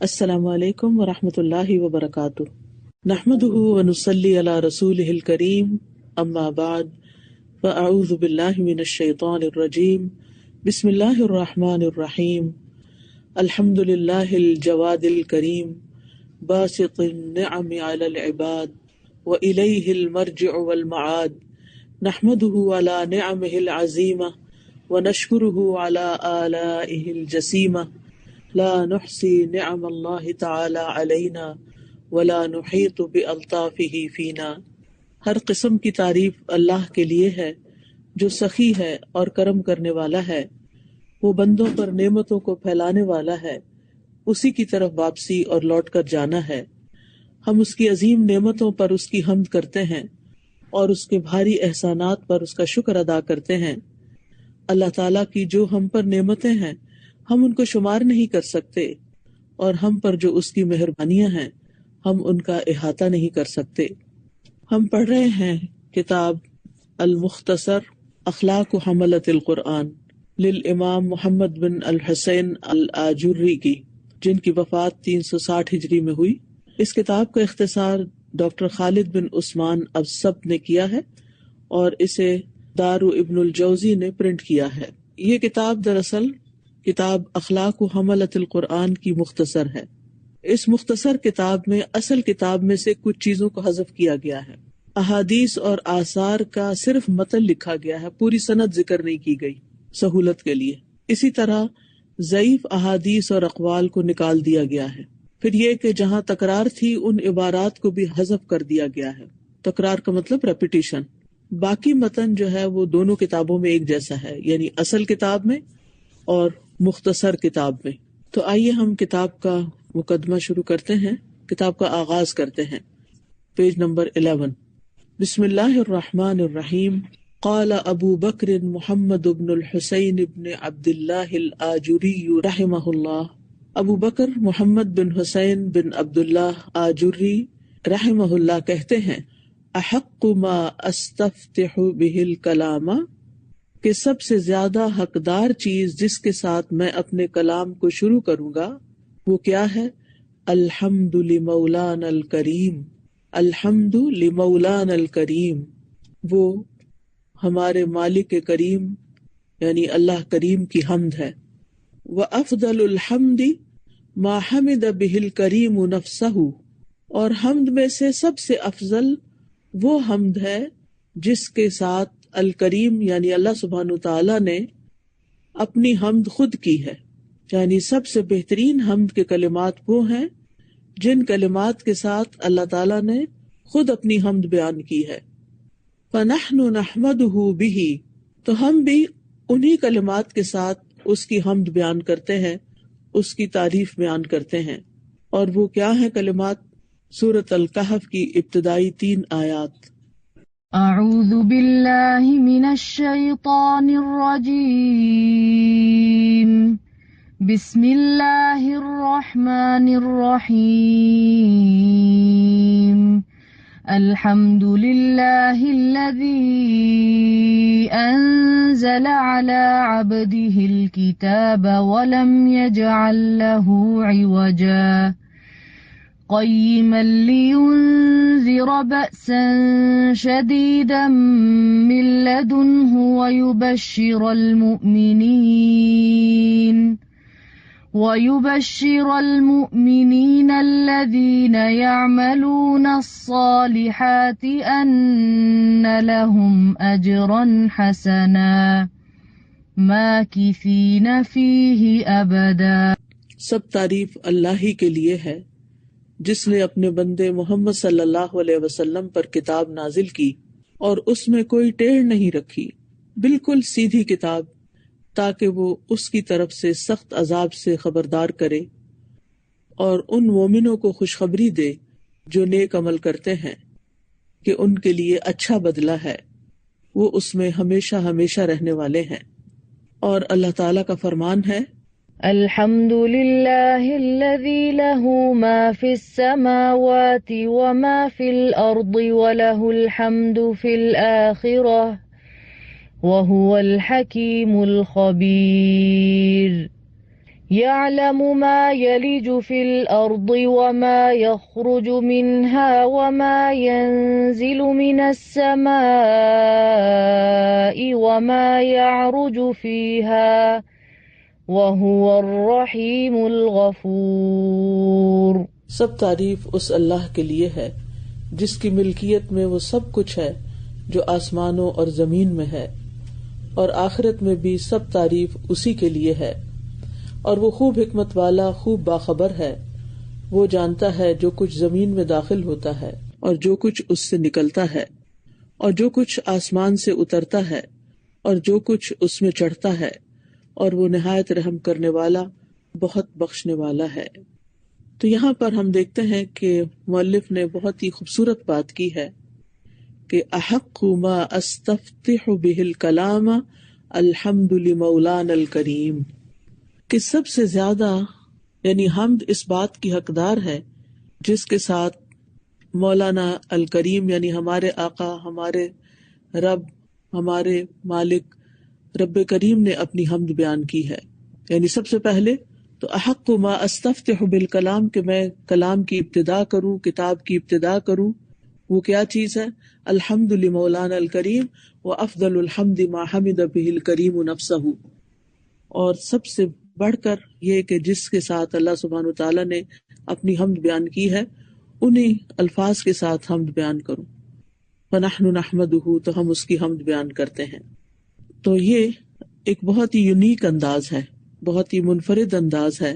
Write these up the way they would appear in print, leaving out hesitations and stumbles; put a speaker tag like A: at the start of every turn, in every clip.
A: السلام علیکم ورحمۃ اللہ وبرکاتہ۔ نحمده ونصلی علی رسولہ الکریم، اما بعد فاعوذ باللہ من الشیطان الرجیم، بسم اللہ الرحمن الرحیم۔ الحمد للہ الجواد الکریم باسط النعم علی العباد وإلیہ المرجع والمعاد، نحمده علی نعمہ العظیمہ ونشکرہ علی آلائہ الجسیمہ، لا نحصی نعم اللہ تعالی علینا ولا نحیط بألطافہ فینا۔ ہر قسم کی تعریف اللہ کے لیے ہے جو سخی ہے اور کرم کرنے والا ہے، وہ بندوں پر نعمتوں کو پھیلانے والا ہے، اسی کی طرف واپسی اور لوٹ کر جانا ہے۔ ہم اس کی عظیم نعمتوں پر اس کی حمد کرتے ہیں اور اس کے بھاری احسانات پر اس کا شکر ادا کرتے ہیں۔ اللہ تعالیٰ کی جو ہم پر نعمتیں ہیں ہم ان کو شمار نہیں کر سکتے، اور ہم پر جو اس کی مہربانیاں ہیں ہم ان کا احاطہ نہیں کر سکتے۔ ہم پڑھ رہے ہیں کتاب المختصر اخلاق حملۃ القرآن للامام محمد بن الحسین الآجری کی، جن کی وفات 360 ہجری میں ہوئی۔ اس کتاب کا اختصار ڈاکٹر خالد بن عثمان ابسط نے کیا ہے اور اسے دار ابن الجوزی نے پرنٹ کیا ہے۔ یہ کتاب دراصل کتاب اخلاق و حملۃ القرآن کی مختصر ہے۔ اس مختصر کتاب میں اصل کتاب میں سے کچھ چیزوں کو حذف کیا گیا ہے۔ احادیث اور آثار کا صرف متن لکھا گیا ہے، پوری سند ذکر نہیں کی گئی سہولت کے لیے۔ اسی طرح ضعیف احادیث اور اقوال کو نکال دیا گیا ہے۔ پھر یہ کہ جہاں تکرار تھی ان عبارات کو بھی حذف کر دیا گیا ہے۔ تکرار کا مطلب ریپیٹیشن۔ باقی متن جو ہے وہ دونوں کتابوں میں ایک جیسا ہے، یعنی اصل کتاب میں اور مختصر کتاب میں۔ تو آئیے ہم کتاب کا مقدمہ شروع کرتے ہیں، کتاب کا آغاز کرتے ہیں۔ Page number 11۔ بسم اللہ الرحمن الرحیم۔ قال ابو بکر محمد بن الحسین بن عبد اللہ الآجری رحمہ اللہ۔ ابو بکر محمد بن حسین بن عبد اللہ آجری رحمہ اللہ کہتے ہیں، احق ما استفتح بہ الکلام، کہ سب سے زیادہ حقدار چیز جس کے ساتھ میں اپنے کلام کو شروع کروں گا وہ کیا ہے؟ الحمد لمولانا الکریم، الحمد لمولانا الکریم، وہ ہمارے مالک کریم یعنی اللہ کریم کی حمد ہے۔ وافضل الحمد ما حمد بہ الکریم نفسہ، اور حمد میں سے سب سے افضل وہ حمد ہے جس کے ساتھ الکریم یعنی اللہ سبحانہ تعالیٰ نے اپنی حمد خود کی ہے، یعنی سب سے بہترین حمد کے کلمات وہ ہیں جن کلمات کے ساتھ اللہ تعالیٰ نے خود اپنی حمد بیان کی ہے۔ فنحن نحمده به، تو ہم بھی انہی کلمات کے ساتھ اس کی حمد بیان کرتے ہیں، اس کی تعریف بیان کرتے ہیں۔ اور وہ کیا ہیں کلمات؟ سورۃ الکہف کی ابتدائی 3 آیات۔
B: اعوذ باللہ من الشیطان الرجیم، بسم اللہ الرحمن الرحیم، الحمد للہ الذی انزل علی عبده الکتاب ولم یجعل له عوجا قیما لینذر بأسا شدیدا من لدنہ ويبشر المؤمنين الذين يعملون الصالحات أن لهم أجرا حسنا ماكثين فيه أبدا۔
A: سب تعریف اللہ ہی کے لیے ہے جس نے اپنے بندے محمد صلی اللہ علیہ وسلم پر کتاب نازل کی اور اس میں کوئی ٹیڑھ نہیں رکھی، بالکل سیدھی کتاب، تاکہ وہ اس کی طرف سے سخت عذاب سے خبردار کرے اور ان مومنوں کو خوشخبری دے جو نیک عمل کرتے ہیں کہ ان کے لیے اچھا بدلہ ہے، وہ اس میں ہمیشہ ہمیشہ رہنے والے ہیں۔ اور اللہ تعالیٰ کا فرمان ہے،
B: الحمد للہ الذی لہ ما فی السماوات وما فی الارض ولہ الحمد فی الآخرہ وهو الحکیم الخبیر۔ يعلم ما يلج في الأرض وما يخرج منها وما ينزل من السماء وما يعرج فيها وهو الرحيم الغفور۔
A: سب تعریف اس اللہ کے لیے ہے جس کی ملکیت میں وہ سب کچھ ہے جو آسمانوں اور زمین میں ہے، اور آخرت میں بھی سب تعریف اسی کے لیے ہے، اور وہ خوب حکمت والا، خوب باخبر ہے۔ وہ جانتا ہے جو کچھ زمین میں داخل ہوتا ہے اور جو کچھ اس سے نکلتا ہے، اور جو کچھ آسمان سے اترتا ہے اور جو کچھ اس میں چڑھتا ہے، اور وہ نہایت رحم کرنے والا، بہت بخشنے والا ہے۔ تو یہاں پر ہم دیکھتے ہیں کہ مؤلف نے بہت ہی خوبصورت بات کی ہے کہ احق ما استفتح به الکلام الحمد لمولانا الکریم، کہ سب سے زیادہ یعنی حمد اس بات کی حقدار ہے جس کے ساتھ مولانا الکریم یعنی ہمارے آقا، ہمارے رب، ہمارے مالک رب کریم نے اپنی حمد بیان کی ہے۔ یعنی سب سے پہلے تو احق ما استفتح بالکلام، کہ میں کلام کی ابتدا کروں، کتاب کی ابتدا کروں، وہ کیا چیز ہے؟ الحمد لمولانا الکریم وافضل الحمد ما حمد به الکریم نفسہ، اور سب سے بڑھ کر یہ کہ جس کے ساتھ اللہ سبحانہ وتعالیٰ نے اپنی حمد بیان کی ہے انہی الفاظ کے ساتھ حمد بیان کروں۔ فنحن نحمدہ، تو ہم اس کی حمد بیان کرتے ہیں۔ تو یہ ایک بہت ہی یونیک انداز ہے، بہت ہی منفرد انداز ہے،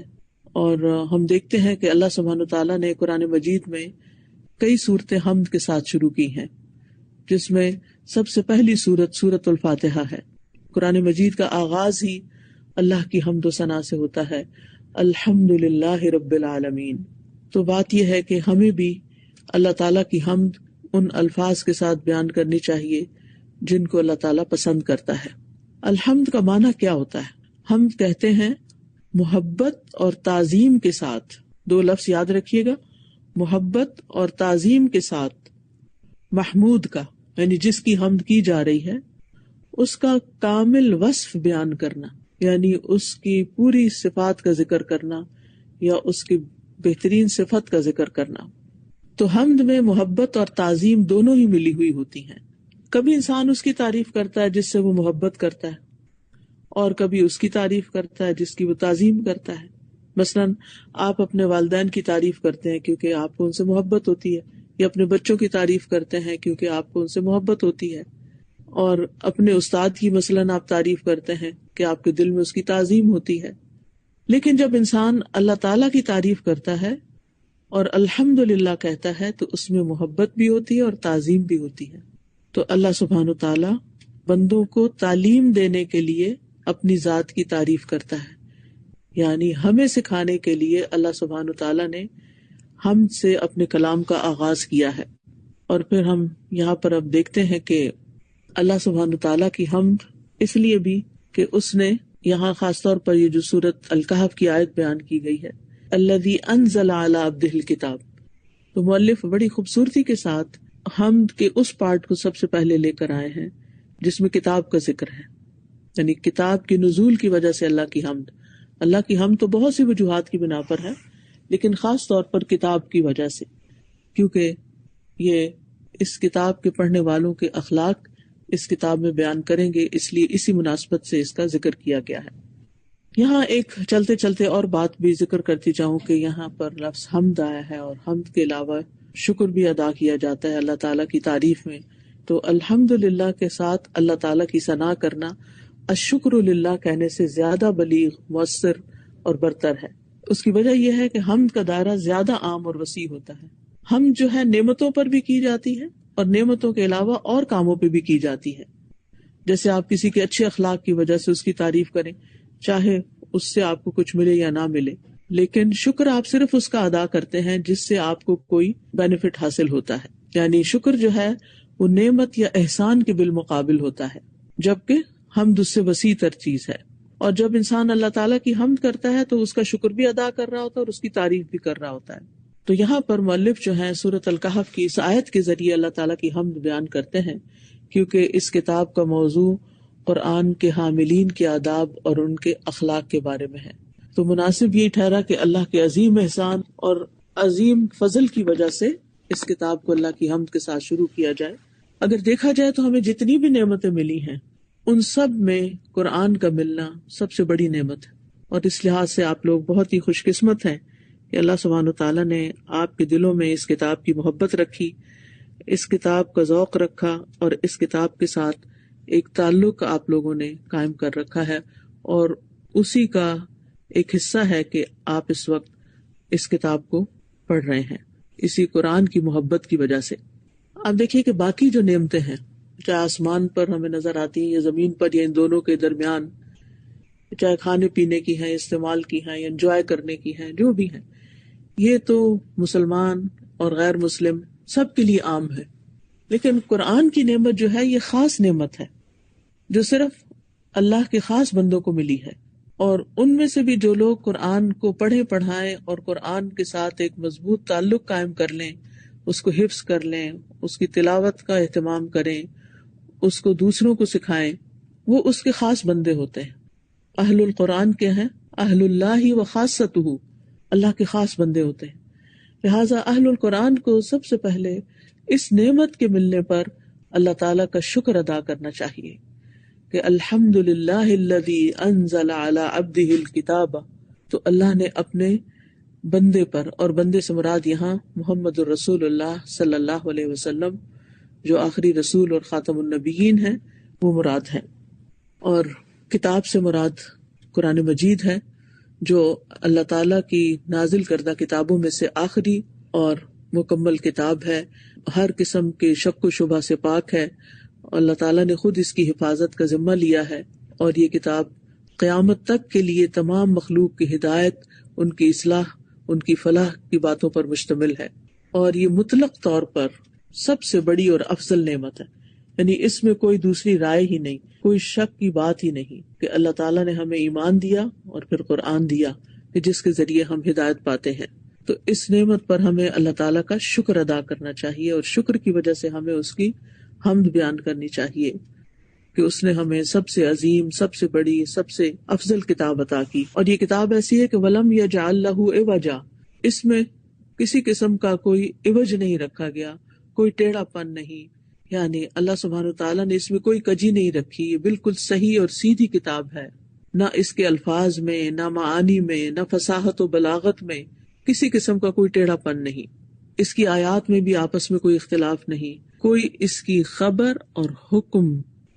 A: اور ہم دیکھتے ہیں کہ اللہ سبحانہ وتعالیٰ نے قرآن مجید میں کئی صورتیں حمد کے ساتھ شروع کی ہیں، جس میں سب سے پہلی سورت الفاتحہ ہے۔ قرآن مجید کا آغاز ہی اللہ کی حمد و ثنا سے ہوتا ہے، الحمد للہ رب العالمین۔ تو بات یہ ہے کہ ہمیں بھی اللہ تعالیٰ کی حمد ان الفاظ کے ساتھ بیان کرنی چاہیے جن کو اللہ تعالیٰ پسند کرتا ہے۔ الحمد کا معنی کیا ہوتا ہے؟ حمد کہتے ہیں محبت اور تعظیم کے ساتھ، دو لفظ یاد رکھیے گا، محبت اور تعظیم کے ساتھ محمود کا یعنی جس کی حمد کی جا رہی ہے اس کا کامل وصف بیان کرنا، یعنی اس کی پوری صفات کا ذکر کرنا یا اس کی بہترین صفت کا ذکر کرنا۔ تو حمد میں محبت اور تعظیم دونوں ہی ملی ہوئی ہوتی ہیں۔ کبھی انسان اس کی تعریف کرتا ہے جس سے وہ محبت کرتا ہے، اور کبھی اس کی تعریف کرتا ہے جس کی وہ تعظیم کرتا ہے۔ مثلاً آپ اپنے والدین کی تعریف کرتے ہیں کیونکہ آپ کو ان سے محبت ہوتی ہے، یا اپنے بچوں کی تعریف کرتے ہیں کیونکہ آپ کو ان سے محبت ہوتی ہے، اور اپنے استاد کی مثلاً آپ تعریف کرتے ہیں کہ آپ کے دل میں اس کی تعظیم ہوتی ہے۔ لیکن جب انسان اللہ تعالیٰ کی تعریف کرتا ہے اور الحمدللہ کہتا ہے تو اس میں محبت بھی ہوتی ہے اور تعظیم بھی ہوتی ہے۔ تو اللہ سبحانہ وتعالیٰ بندوں کو تعلیم دینے کے لیے اپنی ذات کی تعریف کرتا ہے، یعنی ہمیں سکھانے کے لیے اللہ سبحانہ وتعالیٰ نے حمد سے اپنے کلام کا آغاز کیا ہے۔ اور پھر ہم یہاں پر اب دیکھتے ہیں کہ اللہ سبحانہ وتعالیٰ کی حمد اس لیے بھی کہ اس نے یہاں خاص طور پر یہ جو سورۃ الکہف کی آیت بیان کی گئی ہے، الذی انزل علی عبدہ الکتاب، تو مؤلف بڑی خوبصورتی کے ساتھ حمد کے اس پارٹ کو سب سے پہلے لے کر آئے ہیں جس میں کتاب کا ذکر ہے، یعنی کتاب کی نزول کی وجہ سے اللہ کی حمد۔ اللہ کی حمد تو بہت سی وجوہات کی بنا پر ہے، لیکن خاص طور پر کتاب کی وجہ سے، کیونکہ یہ اس کتاب کے پڑھنے والوں کے اخلاق اس کتاب میں بیان کریں گے، اس لیے اسی مناسبت سے اس کا ذکر کیا گیا ہے۔ یہاں ایک چلتے چلتے اور بات بھی ذکر کرتی جاؤں کہ یہاں پر لفظ حمد آیا ہے، اور حمد کے علاوہ شکر بھی ادا کیا جاتا ہے اللہ تعالیٰ کی تعریف میں۔ تو الحمدللہ کے ساتھ اللہ تعالیٰ کی ثنا کرنا الشکر للہ کہنے سے زیادہ بلیغ، مؤثر اور برتر ہے۔ اس کی وجہ یہ ہے کہ حمد کا دائرہ زیادہ عام اور وسیع ہوتا ہے۔ حمد جو ہے نعمتوں پر بھی کی جاتی ہے اور نعمتوں کے علاوہ اور کاموں پہ بھی کی جاتی ہے۔ جیسے آپ کسی کے اچھے اخلاق کی وجہ سے اس کی تعریف کریں، چاہے اس سے آپ کو کچھ ملے یا نہ ملے، لیکن شکر آپ صرف اس کا ادا کرتے ہیں جس سے آپ کو کوئی بینیفٹ حاصل ہوتا ہے۔ یعنی شکر جو ہے وہ نعمت یا احسان کے بالمقابل ہوتا ہے، جبکہ حمد اس سے وسیع تر چیز ہے۔ اور جب انسان اللہ تعالیٰ کی حمد کرتا ہے تو اس کا شکر بھی ادا کر رہا ہوتا ہے اور اس کی تعریف بھی کر رہا ہوتا ہے۔ تو یہاں پر مؤلف جو ہیں سورۃ الکہف کی اس آیت کے ذریعے اللہ تعالیٰ کی حمد بیان کرتے ہیں، کیونکہ اس کتاب کا موضوع قرآن کے حاملین کے آداب اور ان کے اخلاق کے بارے میں ہے۔ تو مناسب یہی ٹھہرا کہ اللہ کے عظیم احسان اور عظیم فضل کی وجہ سے اس کتاب کو اللہ کی حمد کے ساتھ شروع کیا جائے. اگر دیکھا جائے تو ہمیں جتنی بھی نعمتیں ملی ہیں ان سب میں قرآن کا ملنا سب سے بڑی نعمت ہے، اور اس لحاظ سے آپ لوگ بہت ہی خوش قسمت ہیں کہ اللہ سبحانہ وتعالیٰ نے آپ کے دلوں میں اس کتاب کی محبت رکھی، اس کتاب کا ذوق رکھا، اور اس کتاب کے ساتھ ایک تعلق آپ لوگوں نے قائم کر رکھا ہے، اور اسی کا ایک حصہ ہے کہ آپ اس وقت اس کتاب کو پڑھ رہے ہیں اسی قرآن کی محبت کی وجہ سے. آپ دیکھیے کہ باقی جو نعمتیں ہیں چاہے آسمان پر ہمیں نظر آتی ہیں یا زمین پر یا ان دونوں کے درمیان، چاہے کھانے پینے کی ہیں، استعمال کی ہیں یا انجوائے کرنے کی ہیں، جو بھی ہیں، یہ تو مسلمان اور غیر مسلم سب کے لیے عام ہے. لیکن قرآن کی نعمت جو ہے یہ خاص نعمت ہے جو صرف اللہ کے خاص بندوں کو ملی ہے، اور ان میں سے بھی جو لوگ قرآن کو پڑھیں پڑھائیں اور قرآن کے ساتھ ایک مضبوط تعلق قائم کر لیں، اس کو حفظ کر لیں، اس کی تلاوت کا اہتمام کریں، اس کو دوسروں کو سکھائیں، وہ اس کے خاص بندے ہوتے ہیں. اہل القرآن کیا ہیں؟ اہل اللہ و خاصتہ، اللہ کے خاص بندے ہوتے ہیں. لہٰذا اہل القرآن کو سب سے پہلے اس نعمت کے ملنے پر اللہ تعالیٰ کا شکر ادا کرنا چاہیے کہ الحمد للہ الذی انزل علی عبدہ الکتاب. تو اللہ نے اپنے بندے پر، اور بندے سے مراد یہاں محمد الرسول اللہ صلی اللہ علیہ وسلم جو آخری رسول اور خاتم النبیین ہیں وہ مراد ہے، اور کتاب سے مراد قرآن مجید ہے جو اللہ تعالیٰ کی نازل کردہ کتابوں میں سے آخری اور مکمل کتاب ہے، ہر قسم کے شک و شبہ سے پاک ہے. اللہ تعالیٰ نے خود اس کی حفاظت کا ذمہ لیا ہے، اور یہ کتاب قیامت تک کے لیے تمام مخلوق کی ہدایت، ان کی اصلاح، ان کی فلاح کی باتوں پر مشتمل ہے. اور یہ مطلق طور پر سب سے بڑی اور افضل نعمت ہے، یعنی اس میں کوئی دوسری رائے ہی نہیں، کوئی شک کی بات ہی نہیں کہ اللہ تعالیٰ نے ہمیں ایمان دیا اور پھر قرآن دیا کہ جس کے ذریعے ہم ہدایت پاتے ہیں. تو اس نعمت پر ہمیں اللہ تعالیٰ کا شکر ادا کرنا چاہیے، اور شکر کی وجہ سے ہمیں اس کی حمد بیان کرنی چاہیے کہ اس نے ہمیں سب سے عظیم، سب سے بڑی، سب سے افضل کتاب عطا کی. اور یہ کتاب ایسی ہے کہ وَلَمْ يَجْعَلْ لَهُ عِوَجًا، اس میں کسی قسم کا کوئی عوج نہیں رکھا گیا، کوئی ٹیڑھا پن نہیں، یعنی اللہ سبحانہ وتعالیٰ نے اس میں کوئی کجی نہیں رکھی. یہ بالکل صحیح اور سیدھی کتاب ہے، نہ اس کے الفاظ میں، نہ معانی میں، نہ فصاحت و بلاغت میں کسی قسم کا کوئی ٹیڑھا پن نہیں. اس کی آیات میں بھی آپس میں کوئی اختلاف نہیں، کوئی اس کی خبر اور حکم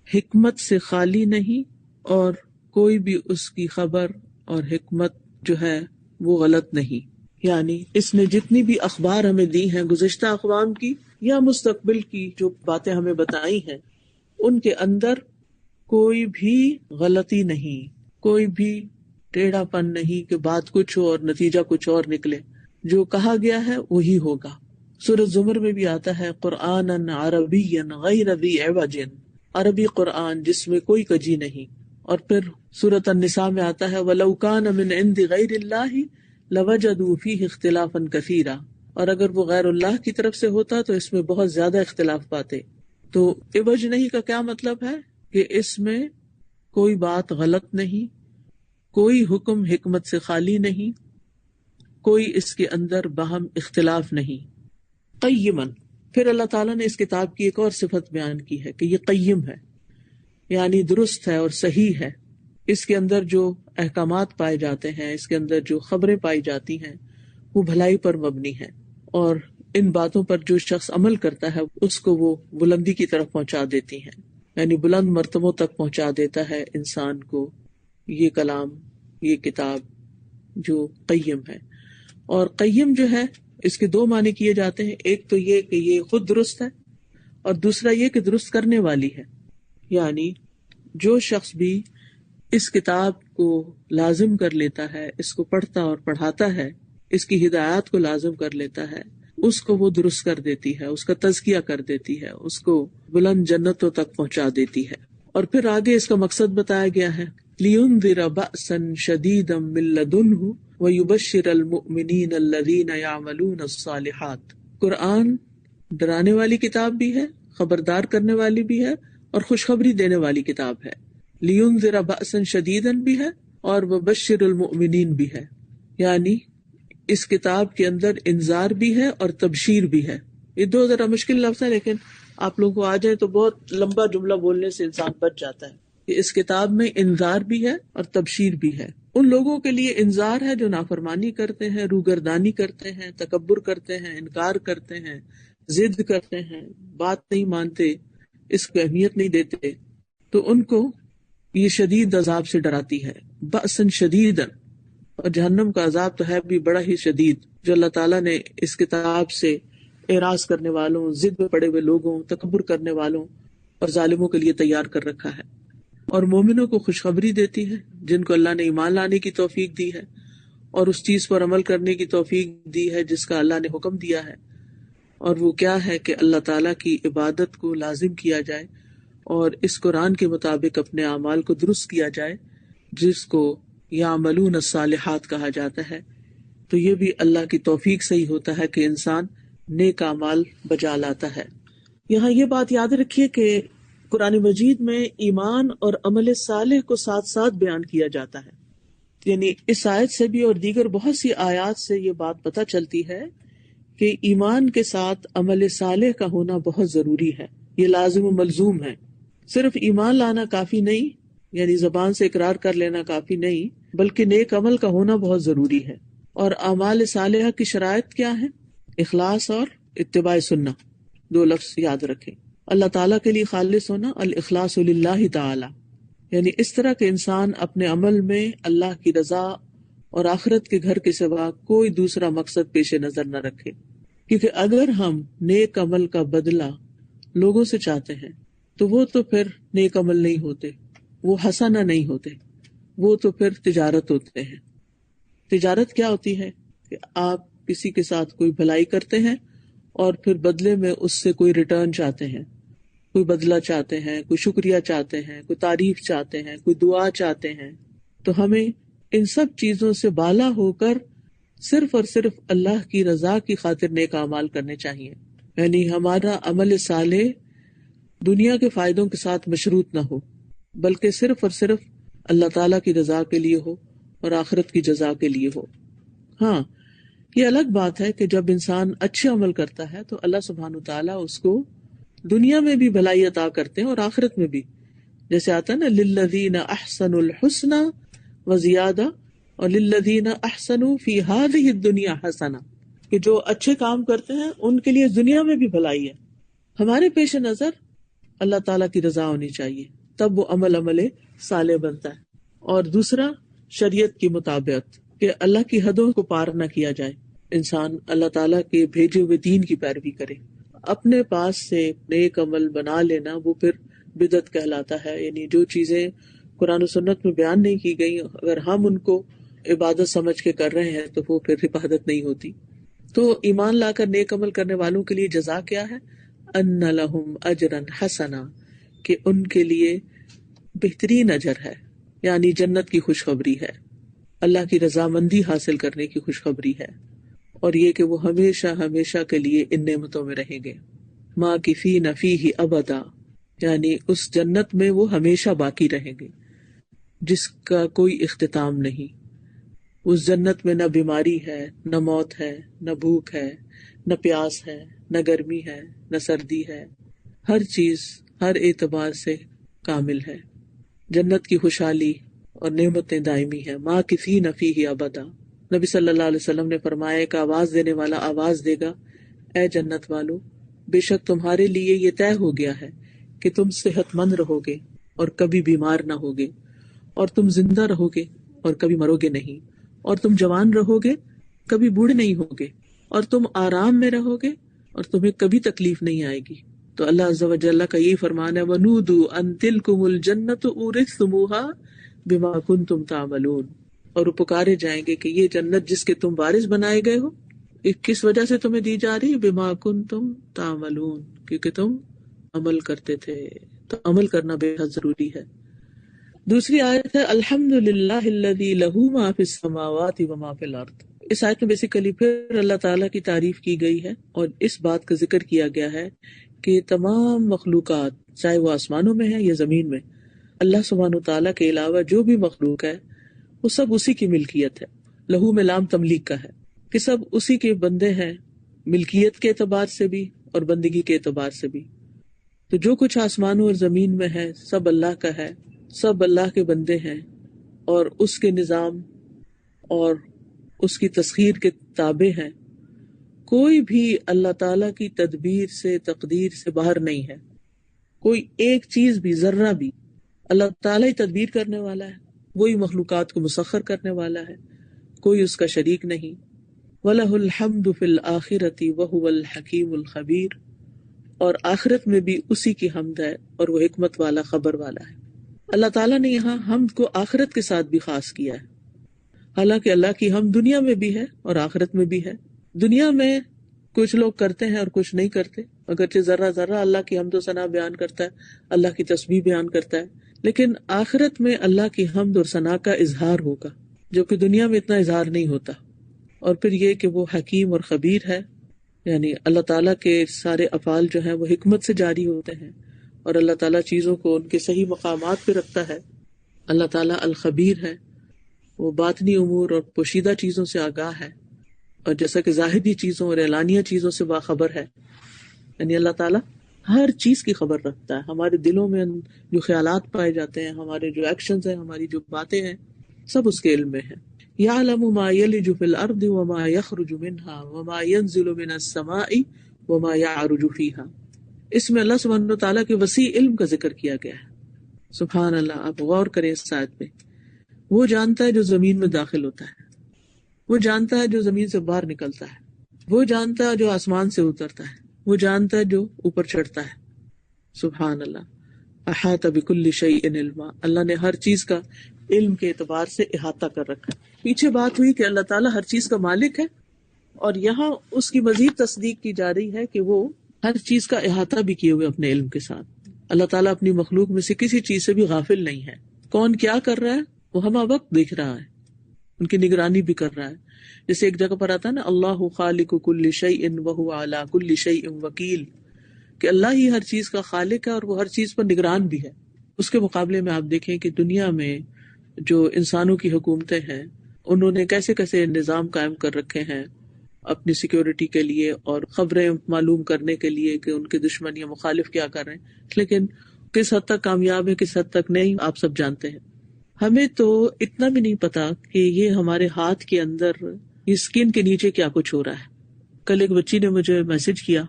A: حکمت سے خالی نہیں، اور کوئی بھی اس کی خبر اور حکمت جو ہے وہ غلط نہیں. یعنی اس نے جتنی بھی اخبار ہمیں دی ہیں گزشتہ اقوام کی یا مستقبل کی جو باتیں ہمیں بتائی ہیں، ان کے اندر کوئی بھی غلطی نہیں، کوئی بھی ٹیڑھا پن نہیں کہ بات کچھ ہو اور نتیجہ کچھ اور نکلے. جو کہا گیا ہے وہی ہوگا. سورۃ زمر میں بھی آتا ہے قرآنًا عربیًا غیر ذی عوج، عربی قرآن جس میں کوئی کجی نہیں. اور پھر سورۃ النساء میں آتا ہے وَلَوْ كَانَ مِنْ عِنْدِ غَيْرِ اللَّهِ لَوَجَدُوا فِيهِ اخْتِلَافًا كَثِيرًا، اور اگر وہ غیر اللہ کی طرف سے ہوتا تو اس میں بہت زیادہ اختلاف پاتے. تو عوج نہیں کا کیا مطلب ہے کہ اس میں کوئی بات غلط نہیں، کوئی حکم حکمت سے خالی نہیں، کوئی اس کے اندر باہم اختلاف نہیں. قیماً، پھر اللہ تعالیٰ نے اس کتاب کی ایک اور صفت بیان کی ہے کہ یہ قیم ہے، یعنی درست ہے اور صحیح ہے. اس کے اندر جو احکامات پائے جاتے ہیں، اس کے اندر جو خبریں پائی جاتی ہیں وہ بھلائی پر مبنی ہے، اور ان باتوں پر جو شخص عمل کرتا ہے اس کو وہ بلندی کی طرف پہنچا دیتی ہیں، یعنی بلند مرتبوں تک پہنچا دیتا ہے انسان کو یہ کلام، یہ کتاب جو قیم ہے. اور قیم جو ہے اس کے دو معنی کیے جاتے ہیں، ایک تو یہ کہ یہ خود درست ہے، اور دوسرا یہ کہ درست کرنے والی ہے. یعنی جو شخص بھی اس کتاب کو لازم کر لیتا ہے، اس کو پڑھتا اور پڑھاتا ہے، اس کی ہدایات کو لازم کر لیتا ہے، اس کو وہ درست کر دیتی ہے، اس کا تزکیہ کر دیتی ہے، اس کو بلند جنتوں تک پہنچا دیتی ہے. اور پھر آگے اس کا مقصد بتایا گیا ہے لِيُنذِرَ بَأْسًا شَدِيدًا مِّن لَّدُنْهُ وَيُبَشِّرَ الْمُؤْمِنِينَ الَّذِينَ يَعْمَلُونَ الصَّالِحَاتِ. قرآن ڈرانے والی کتاب بھی ہے، خبردار کرنے والی بھی ہے، اور خوشخبری دینے والی کتاب ہے. لِيُنذِرَ بَأْسًا شَدِيدًا بھی ہے اور وبشر المؤمنین بھی ہے، یعنی اس کتاب کے اندر انذار بھی ہے اور تبشیر بھی ہے. یہ دو ذرا مشکل لفظ ہے، لیکن آپ لوگوں کو آ جائے تو بہت لمبا جملہ بولنے سے انسان بچ جاتا ہے. کہ اس کتاب میں انذار بھی ہے اور تبشیر بھی ہے. ان لوگوں کے لیے انذار ہے جو نافرمانی کرتے ہیں، روگردانی کرتے ہیں، تکبر کرتے ہیں، انکار کرتے ہیں، ضد کرتے ہیں، بات نہیں مانتے، اس کو اہمیت نہیں دیتے، تو ان کو یہ شدید عذاب سے ڈراتی ہے. بأسن شدیدن، اور جہنم کا عذاب تو ہے بھی بڑا ہی شدید، جو اللہ تعالیٰ نے اس کتاب سے اعراض کرنے والوں، ضد میں پڑے ہوئے لوگوں، تکبر کرنے والوں اور ظالموں کے لیے تیار کر رکھا ہے. اور مومنوں کو خوشخبری دیتی ہے جن کو اللہ نے ایمان لانے کی توفیق دی ہے اور اس چیز پر عمل کرنے کی توفیق دی ہے جس کا اللہ نے حکم دیا ہے. اور وہ کیا ہے کہ اللہ تعالیٰ کی عبادت کو لازم کیا جائے اور اس قرآن کے مطابق اپنے اعمال کو درست کیا جائے، جس کو یعملون الصالحات کہا جاتا ہے. تو یہ بھی اللہ کی توفیق سے ہی ہوتا ہے کہ انسان نیک اعمال بجا لاتا ہے. یہاں یہ بات یاد رکھیے کہ قرآن مجید میں ایمان اور عمل صالح کو ساتھ ساتھ بیان کیا جاتا ہے. یعنی اس آیت سے بھی اور دیگر بہت سی آیات سے یہ بات پتہ چلتی ہے کہ ایمان کے ساتھ عمل صالح کا ہونا بہت ضروری ہے. یہ لازم و ملزوم ہے. صرف ایمان لانا کافی نہیں، یعنی زبان سے اقرار کر لینا کافی نہیں، بلکہ نیک عمل کا ہونا بہت ضروری ہے. اور اعمال صالحہ کی شرائط کیا ہیں؟ اخلاص اور اتباع سنہ، دو لفظ یاد رکھیں. اللہ تعالیٰ کے لیے خالص ہونا، الاخلاص للہ تعالی، یعنی اس طرح کہ انسان اپنے عمل میں اللہ کی رضا اور آخرت کے گھر کے سوا کوئی دوسرا مقصد پیش نظر نہ رکھے. کیونکہ اگر ہم نیک عمل کا بدلہ لوگوں سے چاہتے ہیں تو وہ تو پھر نیک عمل نہیں ہوتے، وہ حسنہ نہیں ہوتے، وہ تو پھر تجارت ہوتے ہیں. تجارت کیا ہوتی ہے کہ آپ کسی کے ساتھ کوئی بھلائی کرتے ہیں اور پھر بدلے میں اس سے کوئی ریٹرن چاہتے ہیں، کوئی بدلہ چاہتے ہیں، کوئی شکریہ چاہتے ہیں، کوئی تعریف چاہتے ہیں، کوئی دعا چاہتے ہیں. تو ہمیں ان سب چیزوں سے بالا ہو کر صرف اور صرف اللہ کی رضا کی خاطر نیک اعمال کرنے چاہیے. یعنی ہمارا عمل صالح دنیا کے فائدوں کے ساتھ مشروط نہ ہو، بلکہ صرف اور صرف اللہ تعالیٰ کی رضا کے لیے ہو اور آخرت کی جزا کے لیے ہو. ہاں، یہ الگ بات ہے کہ جب انسان اچھے عمل کرتا ہے تو اللہ سبحانہ وتعالیٰ اس کو دنیا میں بھی بھلائی عطا کرتے ہیں اور آخرت میں بھی. جیسے آتا ہے نا للذین احسنوا الحسنى وزیادہ، اور للذین احسنوا فی ہذہ الدنیا حسنہ، کہ جو اچھے کام کرتے ہیں ان کے لیے دنیا میں بھی بھلائی ہے. ہمارے پیش نظر اللہ تعالیٰ کی رضا ہونی چاہیے، تب وہ عمل صالح بنتا ہے. اور دوسرا شریعت کی مطابقت، کہ اللہ کی حدوں کو پار نہ کیا جائے. انسان اللہ تعالیٰ کے بھیجے ہوئے دین کی پیروی کرے. اپنے پاس سے نیک عمل بنا لینا وہ پھر بدعت کہلاتا ہے. یعنی جو چیزیں قرآن و سنت میں بیان نہیں کی گئی، اگر ہم ان کو عبادت سمجھ کے کر رہے ہیں تو وہ پھر عبادت نہیں ہوتی. تو ایمان لا کر نیک عمل کرنے والوں کے لیے جزا کیا ہے؟ ان لہم اجرا حسنا، کہ ان کے لیے بہترین اجر ہے، یعنی جنت کی خوشخبری ہے، اللہ کی رضامندی حاصل کرنے کی خوشخبری ہے، اور یہ کہ وہ ہمیشہ ہمیشہ کے لیے ان نعمتوں میں رہیں گے. ماکثین فیہ ابدا، یعنی اس جنت میں وہ ہمیشہ باقی رہیں گے جس کا کوئی اختتام نہیں. اس جنت میں نہ بیماری ہے، نہ موت ہے، نہ بھوک ہے، نہ پیاس ہے، نہ گرمی ہے، نہ سردی ہے. ہر چیز ہر اعتبار سے کامل ہے. جنت کی خوشحالی اور نعمتیں دائمی ہیں. ماکثین فیہ ابدا. نبی صلی اللہ علیہ وسلم نے فرمایا ایک آواز دینے والا آواز دے گا، اے جنت والو، بے شک تمہارے لیے یہ طے ہو گیا ہے کہ تم صحت مند رہو گے اور کبھی بیمار نہ ہوگے، اور تم زندہ رہو گے اور کبھی مرو گے نہیں، اور تم جوان رہو گے کبھی بوڑھے نہیں ہوگے، اور تم آرام میں رہو گے اور تمہیں کبھی تکلیف نہیں آئے گی. تو اللہ عز و جل کا یہی فرمان ہے وَنُودُوا أَن تِلْكُمُ الْجَنَّةُ أُورِثْتُمُوهَا بِمَا كُنْتُمْ تَعْمَلُونَ، اور وہ پکارے جائیں گے کہ یہ جنت جس کے تم وارث بنائے گئے ہو کس وجہ سے تمہیں دی جا رہی ہے؟ بِمَا كُنْتُمْ تَعْمَلُونَ، کیونکہ تم عمل کرتے تھے. تو عمل کرنا بے حد ضروری ہے. دوسری آیت ہے الحمدللہ الذی لہ ما فی السماوات و ما فی الارض. اس آیت میں بیسیکلی پھر اللہ تعالیٰ کی تعریف کی گئی ہے اور اس بات کا ذکر کیا گیا ہے کہ تمام مخلوقات چاہے وہ آسمانوں میں ہے یا زمین میں، اللہ سبحانہ وتعالیٰ کے علاوہ جو بھی مخلوق ہے وہ سب اسی کی ملکیت ہے. لہو میں لام تملیک کا ہے کہ سب اسی کے بندے ہیں، ملکیت کے اعتبار سے بھی اور بندگی کے اعتبار سے بھی. تو جو کچھ آسمانوں اور زمین میں ہے سب اللہ کا ہے، سب اللہ کے بندے ہیں اور اس کے نظام اور اس کی تسخیر کے تابع ہیں. کوئی بھی اللہ تعالیٰ کی تدبیر سے، تقدیر سے باہر نہیں ہے. کوئی ایک چیز بھی، ذرہ بھی، اللہ تعالیٰ ہی تدبیر کرنے والا ہے، وہی مخلوقات کو مسخر کرنے والا ہے، کوئی اس کا شریک نہیں. وَلَهُ الْحَمْدُ فِي الْآخِرَةِ وَهُوَ الْحَكِيمُ الْخَبِيرُ، اور آخرت میں بھی اسی کی حمد ہے اور وہ حکمت والا، خبر والا ہے. اللہ تعالیٰ نے یہاں حمد کو آخرت کے ساتھ بھی خاص کیا ہے، حالانکہ اللہ کی حمد دنیا میں بھی ہے اور آخرت میں بھی ہے. دنیا میں کچھ لوگ کرتے ہیں اور کچھ نہیں کرتے، اگرچہ ذرہ ذرہ اللہ کی حمد و ثنا بیان کرتا ہے، اللہ کی تسبیح بیان کرتا ہے، لیکن آخرت میں اللہ کی حمد اور ثنا کا اظہار ہوگا جو کہ دنیا میں اتنا اظہار نہیں ہوتا. اور پھر یہ کہ وہ حکیم اور خبیر ہے، یعنی اللہ تعالیٰ کے سارے افعال جو ہیں وہ حکمت سے جاری ہوتے ہیں اور اللہ تعالیٰ چیزوں کو ان کے صحیح مقامات پہ رکھتا ہے. اللہ تعالیٰ الخبیر ہے، وہ باطنی امور اور پوشیدہ چیزوں سے آگاہ ہے، اور جیسا کہ ظاہری چیزوں اور اعلانیہ چیزوں سے باخبر ہے. یعنی اللہ تعالیٰ ہر چیز کی خبر رکھتا ہے. ہمارے دلوں میں جو خیالات پائے جاتے ہیں، ہمارے جو ایکشنز ہیں، ہماری جو باتیں ہیں، سب اس کے علم میں ہیں. یعلم ما یلج فی الارض وما یخرج منها وما ینزل من السماء وما یعرج فیہا. اس میں اللہ سبحانہ وتعالیٰ کے وسیع علم کا ذکر کیا گیا ہے. سبحان اللہ. آپ غور کریں اس آیت پہ. وہ جانتا ہے جو زمین میں داخل ہوتا ہے، وہ جانتا ہے جو زمین سے باہر نکلتا ہے، وہ جانتا ہے جو آسمان سے اترتا ہے، وہ جانتا ہے جو اوپر چڑھتا ہے. سبحان اللہ. احاط بکل شیء علما. اللہ نے ہر چیز کا علم کے اعتبار سے احاطہ کر رکھا ہے. پیچھے بات ہوئی کہ اللہ تعالیٰ ہر چیز کا مالک ہے، اور یہاں اس کی مزید تصدیق کی جا رہی ہے کہ وہ ہر چیز کا احاطہ بھی کیے ہوئے اپنے علم کے ساتھ. اللہ تعالیٰ اپنی مخلوق میں سے کسی چیز سے بھی غافل نہیں ہے. کون کیا کر رہا ہے وہ ہمہ وقت دیکھ رہا ہے، ان کی نگرانی بھی کر رہا ہے. جیسے ایک جگہ پر آتا ہے نا، اللہ خالق کل شیء وہو علی کل شیء وکیل، کہ اللہ ہی ہر چیز کا خالق ہے اور وہ ہر چیز پر نگران بھی ہے. اس کے مقابلے میں آپ دیکھیں کہ دنیا میں جو انسانوں کی حکومتیں ہیں، انہوں نے کیسے کیسے نظام قائم کر رکھے ہیں اپنی سیکیورٹی کے لیے اور خبریں معلوم کرنے کے لیے کہ ان کے دشمن یا مخالف کیا کر رہے ہیں، لیکن کس حد تک کامیاب ہے، کس حد تک نہیں، آپ سب جانتے ہیں. ہمیں تو اتنا بھی نہیں پتا کہ یہ ہمارے ہاتھ کے اندر، یہ اسکن کے نیچے کیا کچھ ہو رہا ہے. کل ایک بچی نے مجھے میسج کیا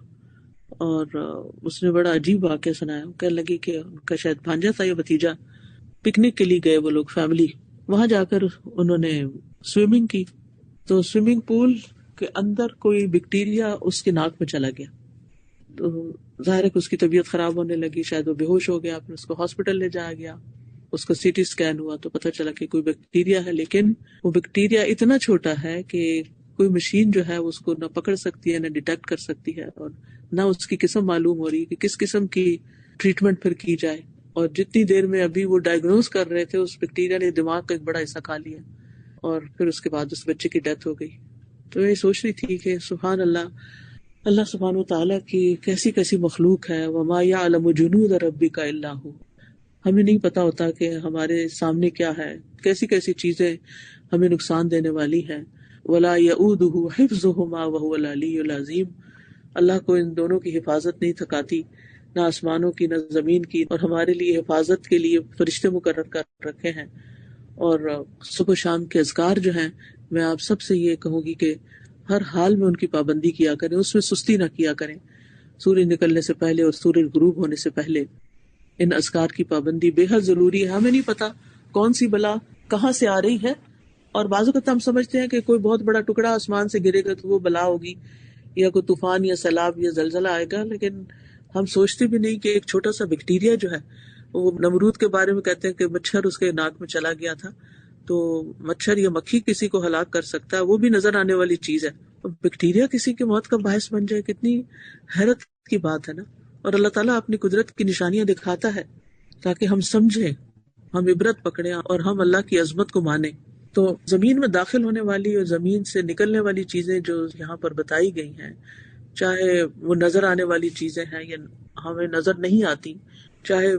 A: اور اس نے بڑا عجیب واقعہ سنایا. کہنے لگی کہ ان کا شاید بھانجا تھا یا بھتیجا، پکنک کے لیے گئے وہ لوگ فیملی. وہاں جا کر انہوں نے سوئمنگ کی تو سوئمنگ پول کے اندر کوئی بیکٹیریا اس کے ناک میں چلا گیا. تو ظاہر ہے کہ اس کی طبیعت خراب ہونے لگی، شاید وہ بے ہوش ہو گیا. پھر اس کو ہاسپٹل لے جایا گیا، اس کا سی ٹی اسکین ہوا تو پتہ چلا کہ کوئی بیکٹیریا ہے، لیکن وہ بیکٹیریا اتنا چھوٹا ہے کہ کوئی مشین جو ہے اس کو نہ پکڑ سکتی ہے، نہ ڈیٹیکٹ کر سکتی ہے، اور نہ اس کی قسم معلوم ہو رہی کہ کس قسم کی ٹریٹمنٹ پھر کی جائے. اور جتنی دیر میں ابھی وہ ڈائگنوز کر رہے تھے، اس بیکٹیریا نے دماغ کا ایک بڑا حصہ کھا لیا اور پھر اس کے بعد اس بچے کی ڈیتھ ہو گئی. تو یہ سوچ رہی تھی کہ سبحان اللہ، اللہ سبحانہ وتعالیٰ کی کیسی کیسی مخلوق ہے. وما یعلم جنود ربک الا هو. ہمیں نہیں پتا ہوتا کہ ہمارے سامنے کیا ہے، کیسی کیسی چیزیں ہمیں نقصان دینے والی ہیں. ولا یؤودہ حفظہما وہو العلی العظیم. اللہ کو ان دونوں کی حفاظت نہیں تھکاتی، نہ آسمانوں کی نہ زمین کی، اور ہمارے لیے حفاظت کے لیے فرشتے مقرر کر رکھے ہیں. اور صبح شام کے اذکار جو ہیں، میں آپ سب سے یہ کہوں گی کہ ہر حال میں ان کی پابندی کیا کریں، اس میں سستی نہ کیا کریں. سورج نکلنے سے پہلے اور سورج غروب ہونے سے پہلے ان اذکار کی پابندی بے حد ضروری ہے. ہمیں نہیں پتا کون سی بلا کہاں سے آ رہی ہے، اور بعض اوقات ہم سمجھتے ہیں کہ کوئی بہت بڑا ٹکڑا آسمان سے گرے گا تو وہ بلا ہوگی، یا کوئی طوفان یا سیلاب یا زلزلہ آئے گا، لیکن ہم سوچتے بھی نہیں کہ ایک چھوٹا سا بیکٹیریا جو ہے، وہ نمرود کے بارے میں کہتے ہیں کہ مچھر اس کے ناک میں چلا گیا تھا، تو مچھر یا مکھی کسی کو ہلاک کر سکتا ہے، وہ بھی نظر آنے والی چیز ہے. بیکٹیریا کسی کی موت کا باعث بن جائے، کتنی حیرت کی بات ہے نا. اور اللہ تعالیٰ اپنی قدرت کی نشانیاں دکھاتا ہے تاکہ ہم سمجھیں، ہم عبرت پکڑیں اور ہم اللہ کی عظمت کو مانیں. تو زمین میں داخل ہونے والی اور زمین سے نکلنے والی چیزیں جو یہاں پر بتائی گئی ہیں، چاہے وہ نظر آنے والی چیزیں ہیں یا ہمیں نظر نہیں آتی، چاہے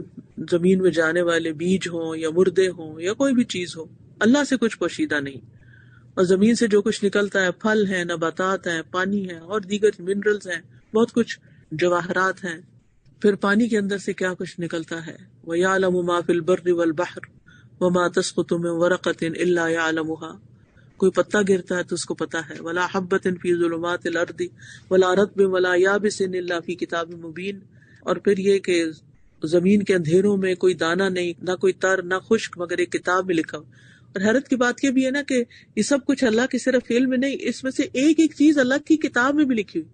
A: زمین میں جانے والے بیج ہوں یا مردے ہوں یا کوئی بھی چیز ہو، اللہ سے کچھ پوشیدہ نہیں. اور زمین سے جو کچھ نکلتا ہے، پھل ہیں، نباتات ہیں، پانی ہے اور دیگر منرلز ہیں، بہت کچھ جواہرات ہیں. پھر پانی کے اندر سے کیا کچھ نکلتا ہے. وَيَعْلَمُ مَا فِي الْبَرِّ وَالْبَحْرِ وَمَا تَسْقُطُ مِن وَرَقَةٍ إِلَّا يَعْلَمُهَا، کوئی پتا گرتا ہے تو اس کو پتا ہے. وَلَا حَبَّةٍ فِي ظُلُمَاتِ الْأَرْضِ وَلَا رَطْبٍ وَلَا يَابِسٍ إِلَّا فِي كِتَابٍ مُبِينٍ. اور پھر یہ کہ زمین کے اندھیروں میں کوئی دانہ نہیں، نہ کوئی تر نہ خشک، مگر ایک کتاب میں لکھا. اور حیرت کی بات یہ بھی ہے نا کہ یہ سب کچھ اللہ کے صرف علم میں نہیں، اس میں سے ایک ایک چیز اللہ کی کتاب میں بھی لکھی ہوئی.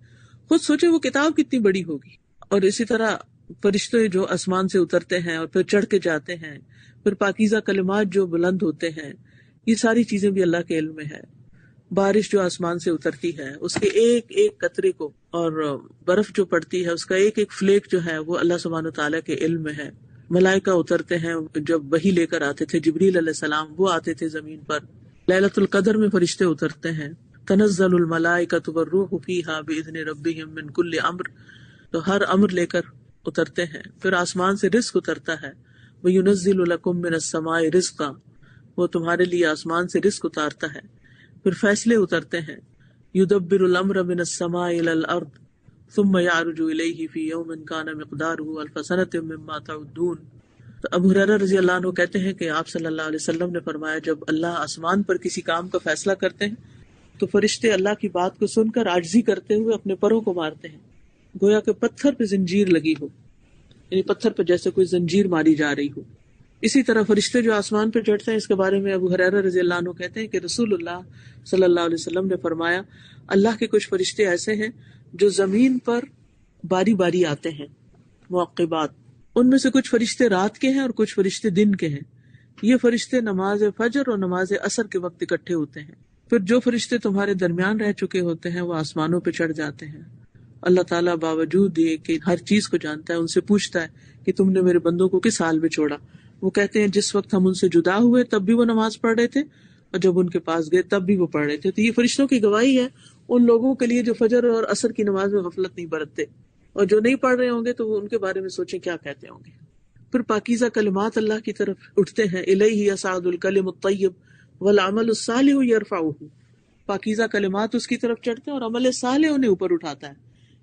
A: خود سوچے وہ کتاب کتنی بڑی ہوگی. اور اسی طرح فرشتے جو آسمان سے اترتے ہیں اور پھر چڑھ کے جاتے ہیں، پھر پاکیزہ کلمات جو بلند ہوتے ہیں، یہ ساری چیزیں بھی اللہ کے علم میں ہے. بارش جو آسمان سے اترتی ہے اس کے ایک ایک قطرے کو، اور برف جو پڑتی ہے اس کا ایک ایک فلیک جو ہے وہ اللہ سبحانہ تعالیٰ کے علم میں ہے. ملائکہ اترتے ہیں جب وحی لے کر آتے تھے، جبریل علیہ السلام وہ آتے تھے زمین پر. لیلۃ القدر میں فرشتے اترتے ہیں. تنزل الملائکۃ والروح فیہا بإذن ربہم من کل امر، تو ہر امر لے کر اترتے ہیں. پھر آسمان سے رزق اترتا ہے. وَيُنَزِّلُ لَكُم مِّنَ السَّمَاءِ رِزْقًا، وہ تمہارے لیے آسمان سے رزق اتارتا ہے. پھر فیصلے اترتے ہیں. يُدَبِّرُ الْأَمْرَ مِنَ السَّمَاءِ إِلَى الْأَرْضِ ثُمَّ يَعْرُجُ إِلَيْهِ فِي يَوْمٍ كَانَ مِقْدَارُهُ أَلْفَ سَنَةٍ مِّمَّا تَعُدُّونَ. تو ابو ہریرہ رضی اللہ عنہ کہتے ہیں کہ آپ صلی اللہ علیہ وسلم نے فرمایا، جب اللہ آسمان پر کسی کام کا فیصلہ کرتے ہیں تو فرشتے اللہ کی بات کو سن کر عاجزی کرتے ہوئے اپنے پروں کو مارتے ہیں، گویا کہ پتھر پہ زنجیر لگی ہو، یعنی پتھر پہ جیسے کوئی زنجیر ماری جا رہی ہو. اسی طرح فرشتے جو آسمان پہ چڑھتے ہیں، اس کے بارے میں ابو ہریرہ رضی اللہ عنہ کہتے ہیں کہ رسول اللہ صلی اللہ علیہ وسلم نے فرمایا، اللہ کے کچھ فرشتے ایسے ہیں جو زمین پر باری باری آتے ہیں، معقبات. ان میں سے کچھ فرشتے رات کے ہیں اور کچھ فرشتے دن کے ہیں. یہ فرشتے نماز فجر اور نماز عصر کے وقت اکٹھے ہوتے ہیں. پھر جو فرشتے تمہارے درمیان رہ چکے ہوتے ہیں وہ آسمانوں پہ چڑھ جاتے ہیں. اللہ تعالیٰ باوجود یہ کہ ہر چیز کو جانتا ہے، ان سے پوچھتا ہے کہ تم نے میرے بندوں کو کس حال میں چھوڑا. وہ کہتے ہیں جس وقت ہم ان سے جدا ہوئے تب بھی وہ نماز پڑھ رہے تھے، اور جب ان کے پاس گئے تب بھی وہ پڑھ رہے تھے. تو یہ فرشتوں کی گواہی ہے ان لوگوں کے لیے جو فجر اور عصر کی نماز میں غفلت نہیں برتتے، اور جو نہیں پڑھ رہے ہوں گے تو وہ ان کے بارے میں سوچیں کیا کہتے ہوں گے. پھر پاکیزہ کلمات اللہ کی طرف اٹھتے ہیں. الیہ یصعد الکلم الطیب والعمل الصالح یرفعہ، پاکیزہ کلمات اس کی طرف چڑھتے ہیں اور عمل صالح انہیں اوپر اٹھاتا ہے.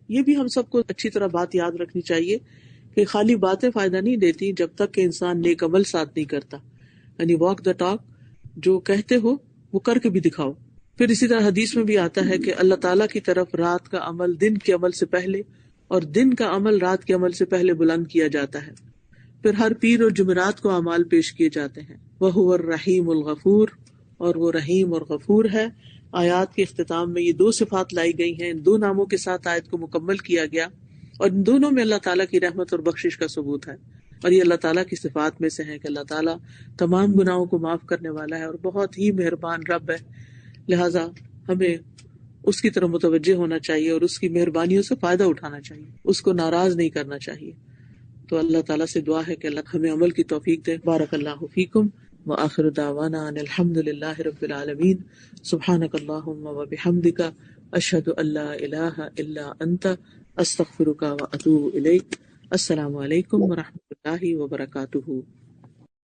A: یہ بھی ہم سب کو اچھی طرح بات یاد رکھنی چاہیے کہ خالی باتیں فائدہ نہیں دیتی جب تک کہ انسان نیک عمل ساتھ نہیں کرتا. یعنی واک دا ٹاک، جو کہتے ہو وہ کر کے بھی دکھاؤ. پھر اسی طرح حدیث میں بھی آتا ہے کہ اللہ تعالیٰ کی طرف رات کا عمل دن کے عمل سے پہلے اور دن کا عمل رات کے عمل سے پہلے بلند کیا جاتا ہے. پھر ہر پیر اور جمعرات کو اعمال پیش کیے جاتے ہیں. وَهُوَ الرَّحِيمُ الْغَفُورُ، اور وہ رحیم اور غفور ہے. آیات کے اختتام میں یہ دو صفات لائی گئی ہیں، ان دو ناموں کے ساتھ آیت کو مکمل کیا گیا، اور ان دونوں میں اللہ تعالیٰ کی رحمت اور بخشش کا ثبوت ہے. اور یہ اللہ تعالیٰ کی صفات میں سے ہے کہ اللہ تعالیٰ تمام گناہوں کو معاف کرنے والا ہے اور بہت ہی مہربان رب ہے. لہٰذا ہمیں اس کی طرف متوجہ ہونا چاہیے اور اس کی مہربانیوں سے فائدہ اٹھانا چاہیے، اس کو ناراض نہیں کرنا چاہیے. تو اللہ تعالیٰ سے دعا ہے کہ اللہ ہمیں عمل کی توفیق دے. بارک اللہ فیکم وآخر دعوانا ان الحمد للہ رب العالمین. سبحانک اللہم وبحمدک، اشہد ان لا الہ الا انت، استغفرک واتوب الیک. السلام علیکم ورحمۃ اللہ وبرکاتہ.